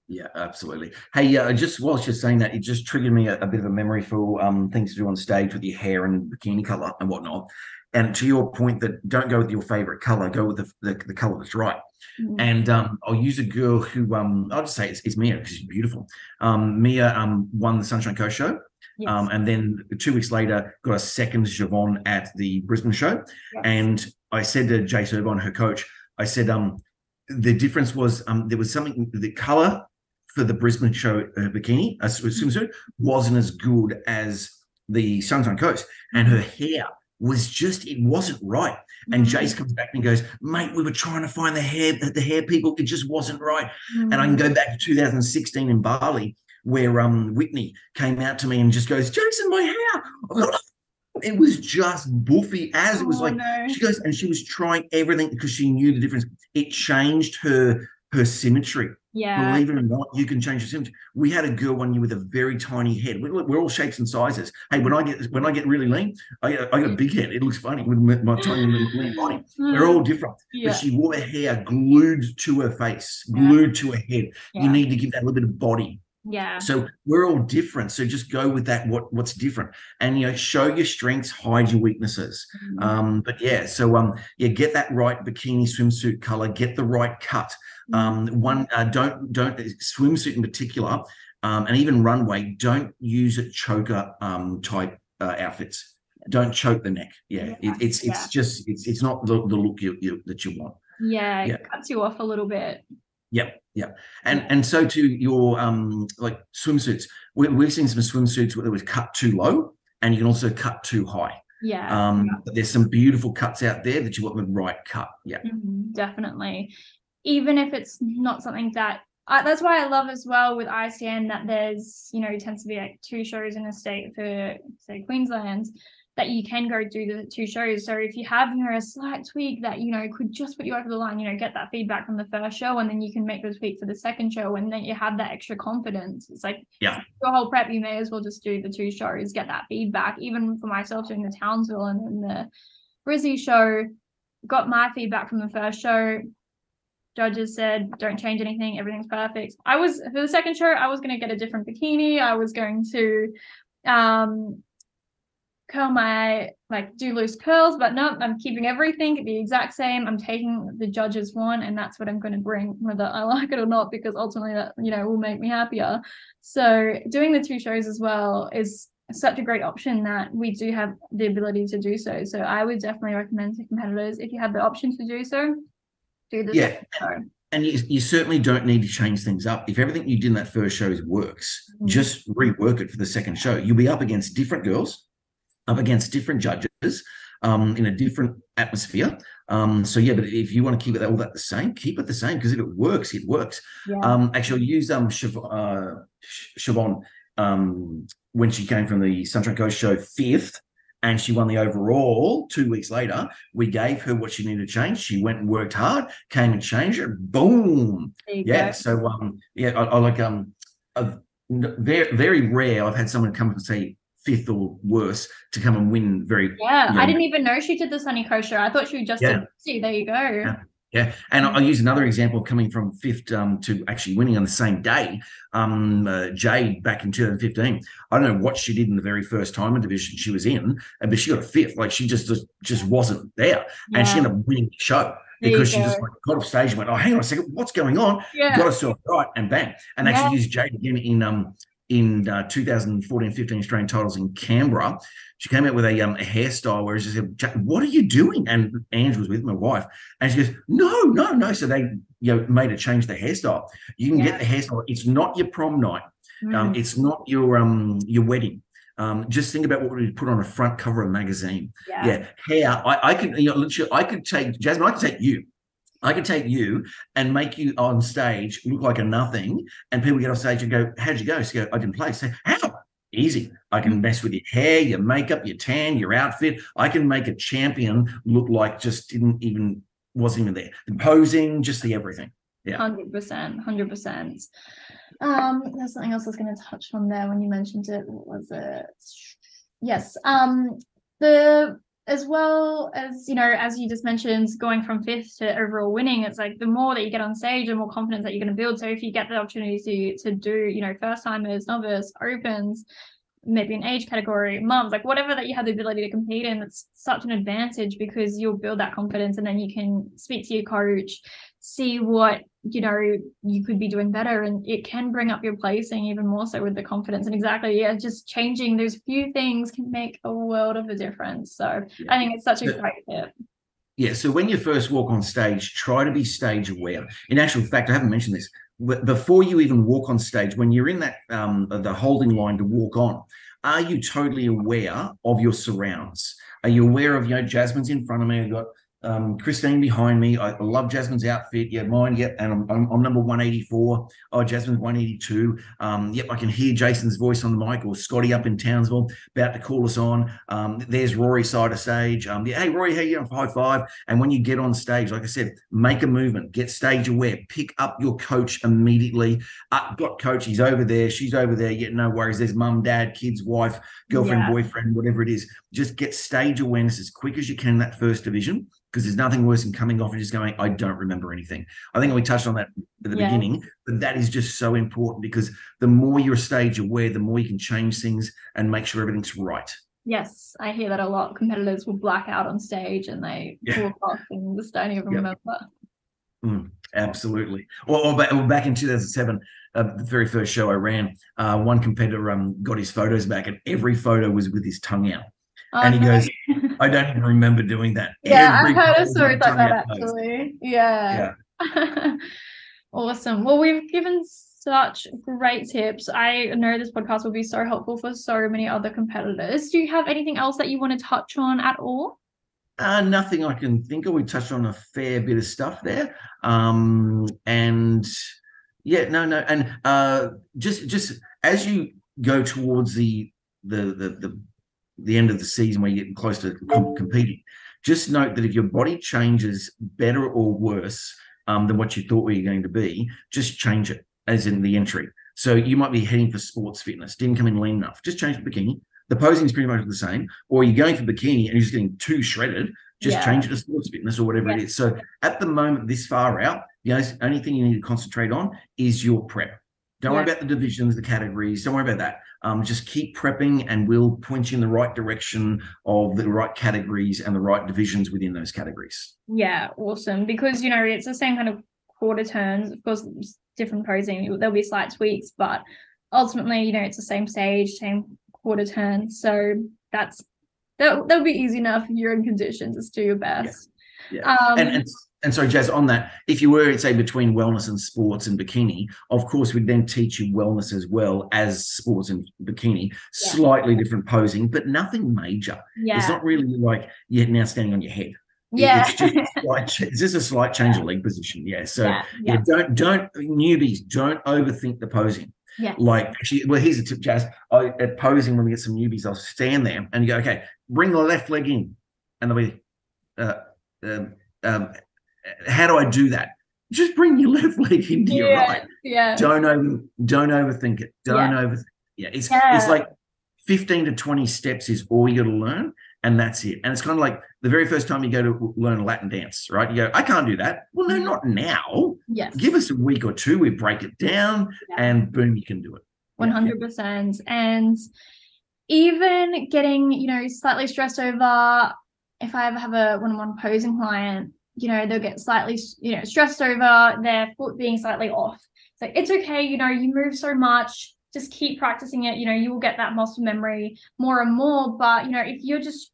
Yeah, absolutely. Hey, just whilst you're saying that, it just triggered me a bit of a memory for things to do on stage with your hair and bikini color and whatnot. And to your point that don't go with your favorite color, go with the color that's right. And I'll use a girl who I'll just say it's Mia because she's beautiful. Mia won the Sunshine Coast show. And then 2 weeks later got a second Siobhan at the Brisbane show. And I said to Jace Irvine, her coach, I said the difference was there was something, the color for the Brisbane show bikini, a swimsuit, wasn't as good as the Sunshine Coast. And her hair was just, it wasn't right. And Jace comes back and goes, mate, we were trying to find the hair people, it just wasn't right. And I can go back to 2016 in Bali where Whitney came out to me and just goes, Jason, my hair. It was just buffy as it was she goes, and she was trying everything because she knew the difference. It changed her symmetry. Yeah. Believe it or not, you can change your symptoms. We had a girl one year with a very tiny head. We're all shapes and sizes. Hey, when I get really lean, I got a big head. It looks funny with my tiny lean body. We're all different. But Yeah. she wore her hair glued to her face, Yeah. glued to her head. You Yeah. need to give that a little bit of body. Yeah. So we're all different. So just go with that. What's different, and show your strengths, hide your weaknesses. But yeah, so yeah, get that right bikini swimsuit color, get the right cut. Don't swimsuit in particular, and even runway. Don't use it choker type outfits. Don't choke the neck. Yeah, it's not the look that you want. Yeah, it cuts you off a little bit. Yep. And so to your like swimsuits, we've seen some swimsuits where they was cut too low, and you can also cut too high. But there's some beautiful cuts out there that you want the right cut. Yeah, definitely. Even if it's not something that that's why I love as well with ICN that there's tends to be like 2 shows in a state for say Queensland, that you can go do the 2 shows. So if you have a slight tweak that could just put you over the line, get that feedback from the first show, and then you can make the tweak for the second show, and then you have that extra confidence. It's like your whole prep, you may as well just do the 2 shows, get that feedback. Even for myself doing the Townsville and then the Brizzy show, got my feedback from the first show. Judges said, don't change anything, everything's perfect. For the second show, I was going to get a different bikini. I was going to curl my do loose curls, but no, I'm keeping everything the exact same. I'm taking the judges one, and that's what I'm going to bring, whether I like it or not, because ultimately that will make me happier. So doing the 2 shows as well is such a great option that we do have the ability to do so. So I would definitely recommend to competitors, if you have the option to do so, do the second show. And you certainly don't need to change things up. If everything you did in that first show works, just rework it for the second show. You'll be up against different girls, up against different judges, in a different atmosphere. So yeah, but if you want to keep all that the same, keep it the same, because if it works, it works. Actually, I'll use Siobhan when she came from the Sunshine Coast show 5th, and she won the overall 2 weeks later. We gave her what she needed to change. She went and worked hard, came and changed it. Boom. Yeah. Go. So I like very, very rare. I've had someone come and say 5th or worse to come and win very. I didn't even know she did the Sunny Coast show. I thought she just did. See, there you go. Yeah. And I'll use another example coming from 5th to actually winning on the same day. Jade back in 2015. I don't know what she did in the very first time in division she was in, but she got a 5th. Like she just wasn't there, and she ended up winning the show. Because she just got off stage and went, oh, hang on a second, what's going on? Got herself right, and bang. And actually used Jade again in 2014-15 Australian titles in Canberra. She came out with a hairstyle where she said, what are you doing? And Ange was with my wife, and she goes, no. So they made her change the hairstyle. You can get the hairstyle. It's not your prom night. It's not your wedding. Just think about what we put on a front cover of a magazine. Hair. I could literally, I could take Jasmine. I could take you. I could take you and make you on stage look like a nothing, and people get off stage and go, how'd you go? So you go, I didn't play. Say, how? Easy. I can mess with your hair, your makeup, your tan, your outfit. I can make a champion look like just wasn't even there. The posing, just the everything. 100%. There's something else I was going to touch on there when you mentioned it. What was it? Yes. As well as, as you just mentioned, going from 5th to overall winning, it's like the more that you get on stage, the more confidence that you're going to build. So if you get the opportunity to do, first timers, novice, opens, maybe an age category, mums, like whatever that you have the ability to compete in, it's such an advantage, because you'll build that confidence, and then you can speak to your coach, see what you could be doing better, and it can bring up your placing even more so with the confidence. And just changing those few things can make a world of a difference. So I think it's such a great tip. So when you first walk on stage, try to be stage aware. In actual fact, I haven't mentioned this, but before you even walk on stage, when you're in that the holding line to walk on, are you totally aware of your surrounds? Are you aware of, Jasmine's in front of me, I've got Christine behind me. I love Jasmine's outfit. Yeah, mine. Yep, and I'm number 184. Oh, Jasmine's 182. Yep, I can hear Jason's voice on the mic, or Scotty up in Townsville about to call us on. There's Rory side of stage. Yeah, hey Rory, how you doing? High five. And when you get on stage, like I said, make a movement, get stage aware, pick up your coach immediately. Got coach, he's over there, she's over there. Yeah, no worries. There's mum, dad, kids, wife, girlfriend, boyfriend, whatever it is. Just get stage awareness as quick as you can in that first division, because there's nothing worse than coming off and just going, I don't remember anything. I think we touched on that at the beginning, but that is just so important, because the more you're stage aware, the more you can change things and make sure everything's right. Yes, I hear that a lot. Competitors will black out on stage and they walk off and just don't even remember. Absolutely. Or back in 2007, the very first show I ran, one competitor got his photos back, and every photo was with his tongue out. And he goes, I don't even remember doing that. Yeah, I've heard a story like that actually. Yeah. Awesome. Well, we've given such great tips. I know this podcast will be so helpful for so many other competitors. Do you have anything else that you want to touch on at all? Nothing I can think of. We touched on a fair bit of stuff there. And yeah, no. And just as you go towards the end of the season, where you're getting close to competing, just note that if your body changes better or worse than what you thought were going to be, just change it, as in the entry. So you might be heading for sports fitness, didn't come in lean enough, just change the bikini. The posing is pretty much the same. Or you're going for bikini and you're just getting too shredded, just change it to sports fitness or whatever it is. So at the moment, this far out, the only thing you need to concentrate on is your prep. Don't worry about the divisions, the categories. Don't worry about that. Just keep prepping, and we'll point you in the right direction of the right categories and the right divisions within those categories. Yeah, awesome. Because, it's the same kind of quarter turns. Of course, different posing. There'll be slight tweaks, but ultimately, it's the same stage, same quarter turn. So that'll be easy enough if you're in condition. Just do your best. And so, Jazz, on that, if you were, say, between wellness and sports and bikini, of course, we'd then teach you wellness as well as sports and bikini, slightly different posing, but nothing major. It's not really like you're now standing on your head. It's just a slight change of leg position. Don't newbies, don't overthink the posing. Like, actually, well, here's a tip, Jazz. At posing, when we get some newbies, I'll stand there and you go, okay, bring the left leg in, and they'll be, how do I do that? Just bring your left leg into your right. Don't overthink it. Don't overthink. It's like 15 to 20 steps is all you got to learn, and that's it. And it's kind of like the very first time you go to learn a Latin dance, right? You go, I can't do that. Well, no, not now. Give us a week or two. We break it down, and boom, you can do it. 100%. And even getting, slightly stressed over, if I ever have a one-on-one posing client, they'll get slightly, stressed over their foot being slightly off. So it's okay, you move so much, just keep practicing it, you will get that muscle memory more and more. But, if you're just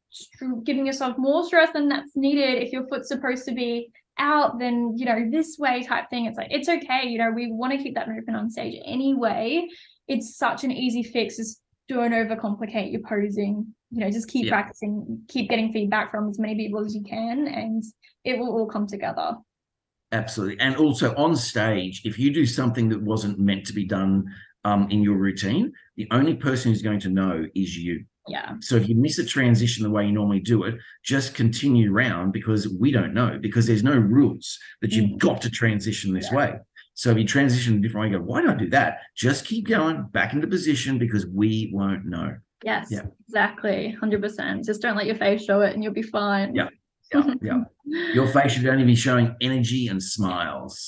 giving yourself more stress than that's needed, if your foot's supposed to be out, then, this way type thing, it's like, it's okay, we want to keep that movement on stage anyway. It's such an easy fix. Just don't overcomplicate your posing. Just keep practicing, keep getting feedback from as many people as you can, and it will all come together. Absolutely. And also on stage, if you do something that wasn't meant to be done in your routine, the only person who's going to know is you. So if you miss a transition the way you normally do it, just continue round, because we don't know, because there's no rules that you've got to transition this way. So if you transition a different way, you go, why don't I do that? Just keep going back into position, because we won't know. Yes, exactly. 100%. Just don't let your face show it and you'll be fine. Your face should only be showing energy and smiles.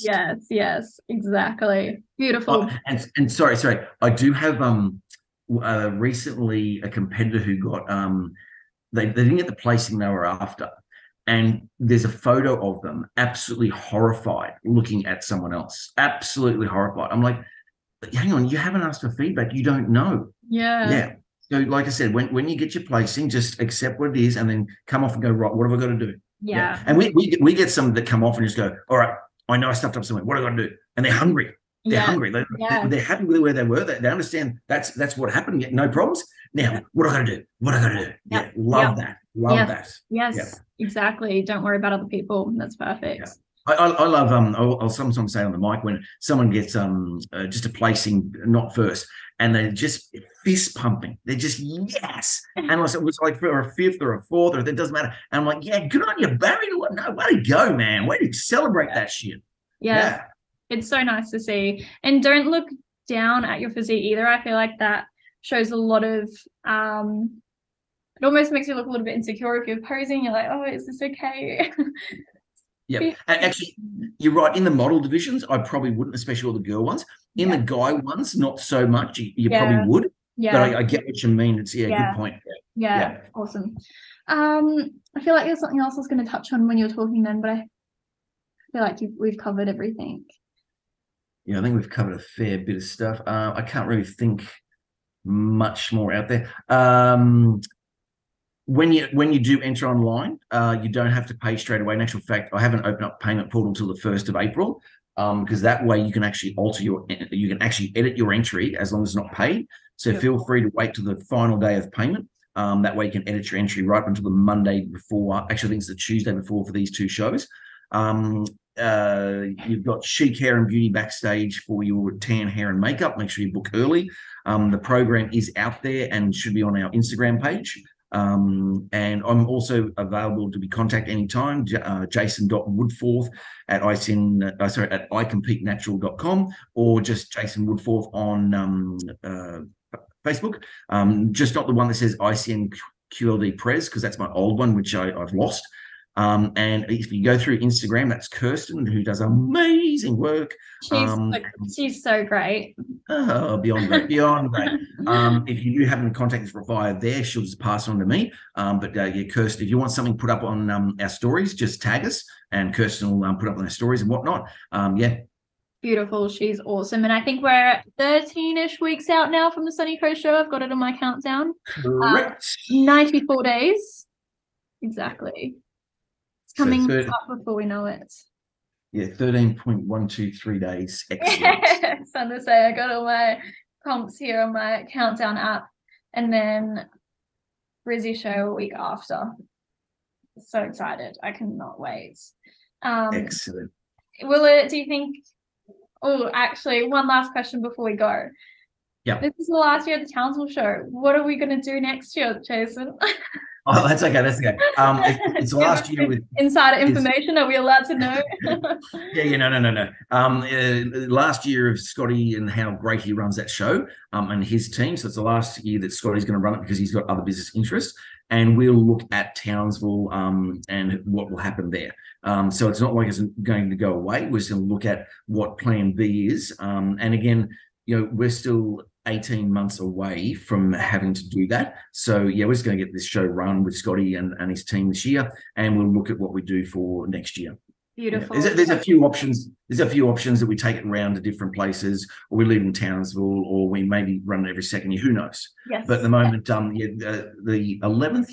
Yes, exactly. Beautiful. And sorry, I do have recently a competitor who got they didn't get the placing they were after, and there's a photo of them absolutely horrified looking at someone else. Absolutely horrified. I'm like, hang on, you haven't asked for feedback. You don't know. So like I said, when you get your placing, just accept what it is and then come off and go, right, what have I got to do? And we get some that come off and just go, all right, I know I stuffed up somewhere. What do I got to do? And they're hungry. They're hungry. They're happy with where they were. They understand that's what happened. No problems. Now, what do I got to do? What do I got to do? Love that. Love that. Yes. Exactly. Don't worry about other people. That's perfect. Yeah. I love I'll sometimes say on the mic when someone gets just a placing not first and they're just fist pumping. They're just yes. And it was like for a fifth or a fourth, or it doesn't matter. And I'm like, yeah, good on you, Barry. No, way to go, man. Way to celebrate that shit. Yeah. It's so nice to see. And don't look down at your physique either. I feel like that shows a lot of it almost makes you look a little bit insecure if you're posing. You're like, oh, is this okay? Yeah, and actually, you're right. In the model divisions, I probably wouldn't, especially all the girl ones. In the guy ones, not so much. You probably would. Yeah. But I get what you mean. It's good point. Yeah. Awesome. I feel like there's something else I was going to touch on when you were talking then, but I feel like we've covered everything. Yeah, I think we've covered a fair bit of stuff. I can't really think much more out there. When you do enter online, you don't have to pay straight away. In actual fact, I haven't opened up payment portal till the 1st of April, because that way you can actually edit your entry as long as it's not paid. So feel free to wait till the final day of payment. That way you can edit your entry right until the Monday before. Actually, I think it's the Tuesday before for these two shows. You've got chic hair and beauty backstage for your tan hair and makeup. Make sure you book early. The program is out there and should be on our Instagram page. And I'm also available to be contacted anytime, jason.woodforth at icompetenatural.com, or just Jason Woodforth on Facebook. Just not the one that says ICN QLD Pres, because that's my old one, which I've lost. And if you go through Instagram, that's Kirsten, who does amazing work. She's so great. Oh, beyond great, beyond great. If you do have any contacts via there, she'll just pass on to me. But Kirsten, if you want something put up on our stories, just tag us, and Kirsten will put up on our stories and whatnot. Beautiful. She's awesome. And I think we're 13-ish weeks out now from the Sunny Coast show. I've got it on my countdown. Correct. 94 days. Exactly. Coming up before we know it. Yeah, 13.123 days. Excellent. Something to say. I got all my comps here on my countdown app, and then Brizzy show a week after. So excited. I cannot wait. Excellent. Do you think, actually, one last question before we go. Yeah. This is the last year of the Townsville show. What are we going to do next year, Jason? Oh, that's okay. It's the last year with insider information. Are we allowed to know? No. Last year of Scotty and how great he runs that show, and his team. So it's the last year that Scotty's going to run it because he's got other business interests. And we'll look at Townsville and what will happen there. So it's not like it's going to go away. We're just going to look at what Plan B is. And again, we're still 18 months away from having to do that. So we're just going to get this show run with Scotty and his team this year, and we'll look at what we do for next year. Beautiful. There's a few options. There's a few options that we take it around to different places, or we leave in Townsville, or we maybe run it every second year. Who knows? Yes. But at the moment, the 11th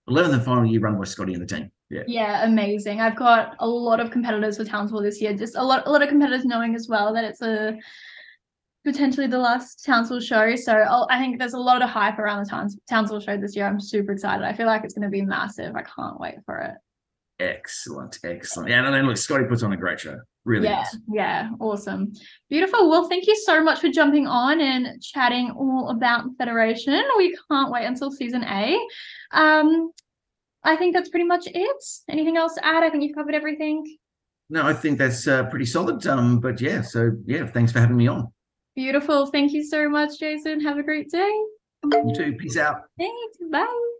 and final year run by Scotty and the team. Yeah, amazing. I've got a lot of competitors for Townsville this year. Just a lot of competitors knowing as well that it's potentially the last Townsville show. So I think there's a lot of hype around the Townsville show this year. I'm super excited. I feel like it's going to be massive. I can't wait for it. Excellent. Yeah, and then look, Scotty puts on a great show. Really does. Yeah, awesome. Beautiful. Well, thank you so much for jumping on and chatting all about the Federation. We can't wait until season A. I think that's pretty much it. Anything else to add? I think you've covered everything. No, I think that's pretty solid. But thanks for having me on. Beautiful. Thank you so much, Jason. Have a great day. You too. Peace out. Thanks. Bye.